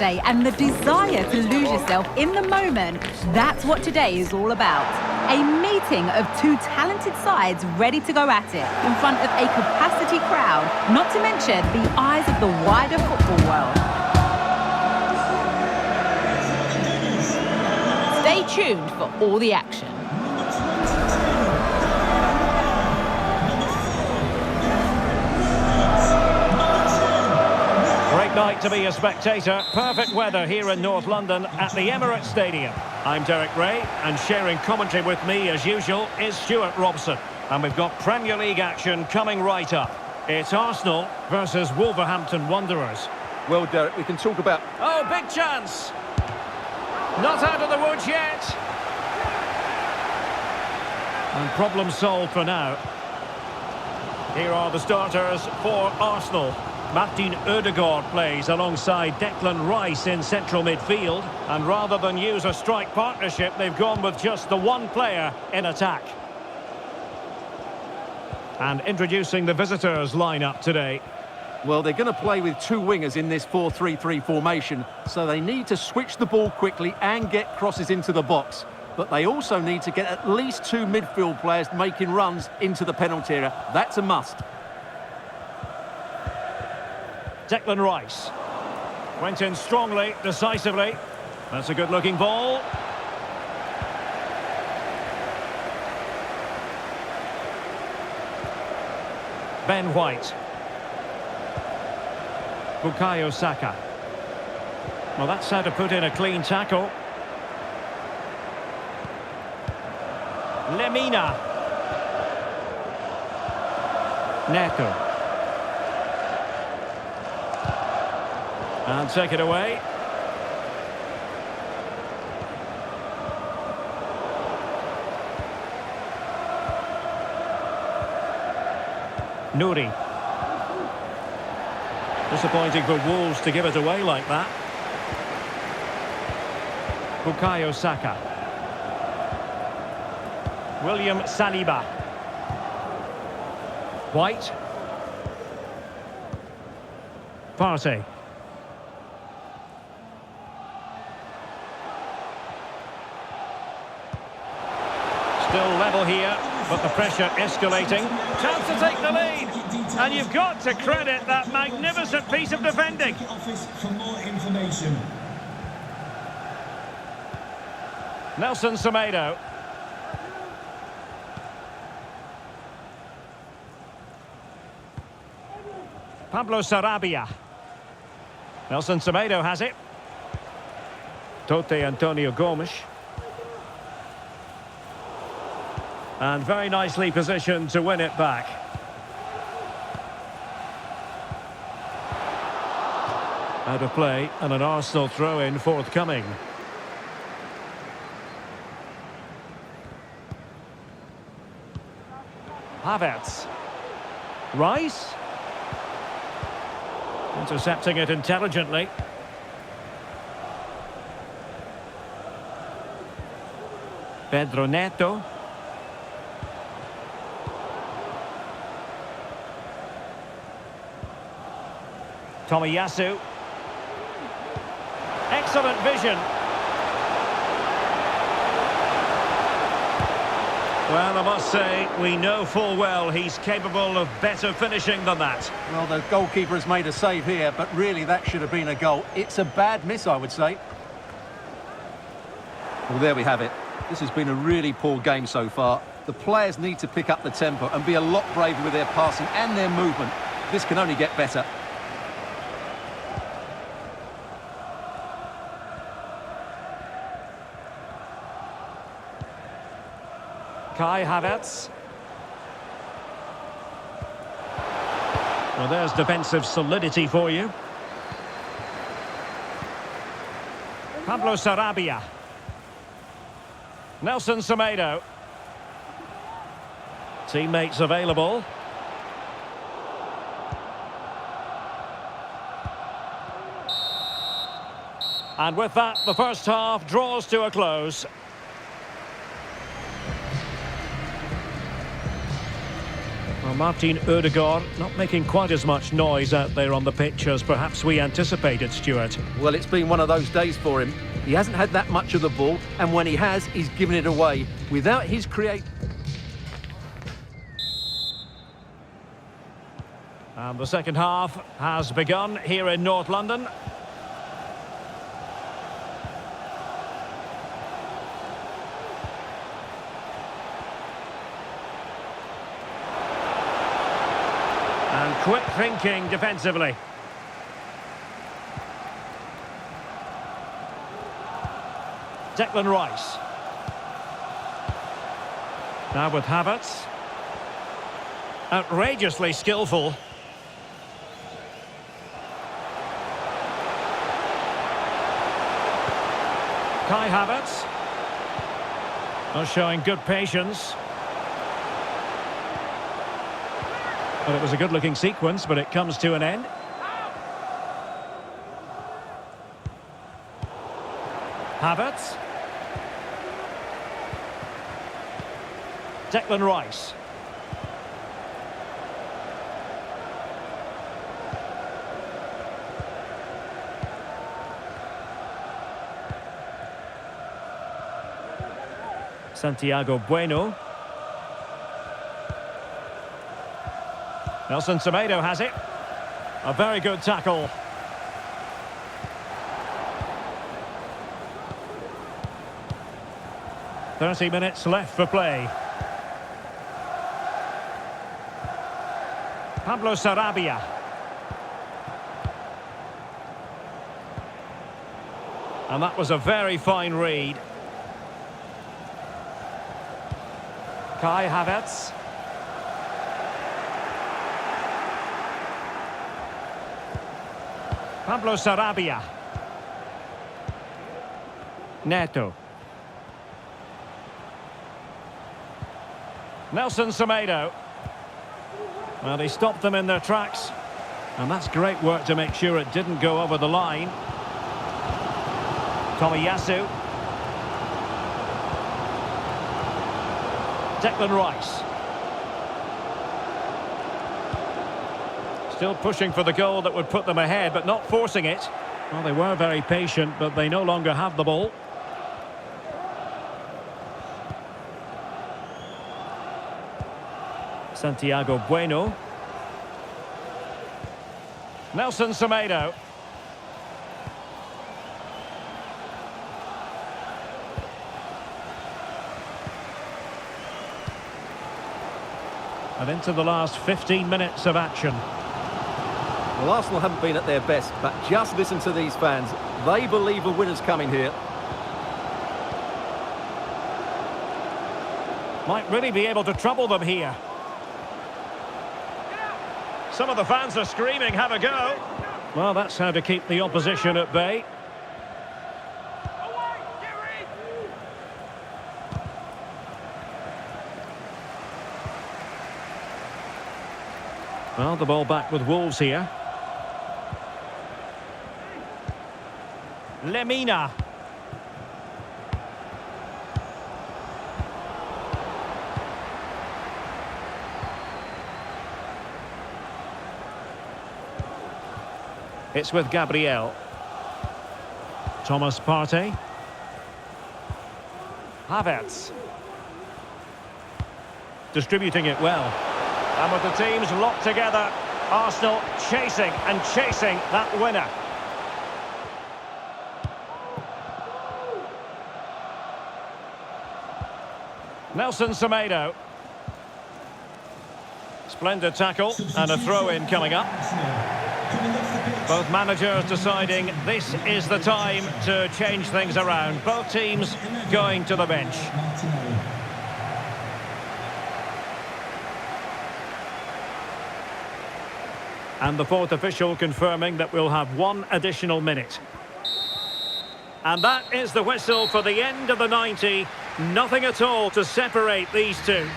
And the desire to lose yourself in the moment, that's what today is all about. A meeting of two talented sides ready to go at it in front of a capacity crowd, not to mention the eyes of the wider football world. Stay tuned for all the action. Great night to be a spectator. Perfect weather here in North London at the Emirates Stadium. I'm Derek Ray, and sharing commentary with me as usual is Stuart Robson. And we've got Premier League action coming right up. It's Arsenal versus Wolverhampton Wanderers. Well, Derek, we can talk about... Oh, big chance! Not out of the woods yet. And problem solved for now. Here are the starters for Arsenal. Martin Ødegaard plays alongside Declan Rice in central midfield. And rather than use a strike partnership, they've gone with just the one player in attack. And introducing the visitors' lineup today. Well, they're going to play with two wingers in this 4-3-3 formation, so they need to switch the ball quickly and get crosses into the box. But they also need to get at least two midfield players making runs into the penalty area. That's a must. Declan Rice went in strongly, decisively. That's a good-looking ball. Ben White. Bukayo Saka. Well, that's how to put in a clean tackle. Lemina. Neto. And take it away. Nouri. Disappointing for Wolves to give it away like that. Bukayo Saka. William Saliba. White. Partey. Still level here, but the pressure escalating. Chance to take the lead. And you've got to credit that magnificent piece of defending. Nelson Semedo. Pablo Sarabia. Nelson Semedo has it. Tote Antonio Gomes. And very nicely positioned to win it back. Out of play and an Arsenal throw-in forthcoming. Havertz. Rice. Intercepting it intelligently. Pedro Neto. Tomiyasu. Excellent vision. Well, I must say, we know full well he's capable of better finishing than that. Well, the goalkeeper has made a save here, but really that should have been a goal. It's a bad miss, I would say. Well, there we have it. This has been a really poor game so far. The players need to pick up the tempo and be a lot braver with their passing and their movement. This can only get better. Kai Havertz. Well, there's defensive solidity for you. Pablo Sarabia. Nelson Semedo. Teammates available. And with that, the first half draws to a close. Well, Martin Ødegaard not making quite as much noise out there on the pitch as perhaps we anticipated, Stuart. Well, it's been one of those days for him. He hasn't had that much of the ball, and when he has, he's given it away. Without his And the second half has begun here in North London. And quick thinking defensively. Declan Rice. Now with Havertz. Outrageously skillful. Kai Havertz. Not showing good patience. Well, it was a good-looking sequence, but it comes to an end. Havertz. Declan Rice. Santiago Bueno. Nelson Semedo has it. A very good tackle. "30 minutes left for play. Pablo Sarabia. And that was a very fine read. Kai Havertz. Pablo Sarabia. Neto. Nelson Semedo. Well, they stopped them in their tracks. And that's great work to make sure it didn't go over the line. Tomiyasu. Declan Rice. Still pushing for the goal that would put them ahead, but not forcing it. Well, they were very patient, but they no longer have the ball. Santiago Bueno. Nelson Semedo. And into the last 15 minutes of action. Well, Arsenal haven't been at their best, but just listen to these fans. They believe a winner's coming here. Might really be able to trouble them here. Some of the fans are screaming, "Have a go." Well, that's how to keep the opposition at bay. Well, the ball back with Wolves here. Lemina. It's with Gabriel. Thomas Partey. Havertz. Distributing it well. And with the teams locked together, Arsenal chasing and chasing that winner. Nelson Semedo. Splendid tackle and a throw-in coming up. Both managers deciding this is the time to change things around. Both teams going to the bench. And the fourth official confirming that we'll have one additional minute. And that is the whistle for the end of the 90. Nothing at all to separate these two.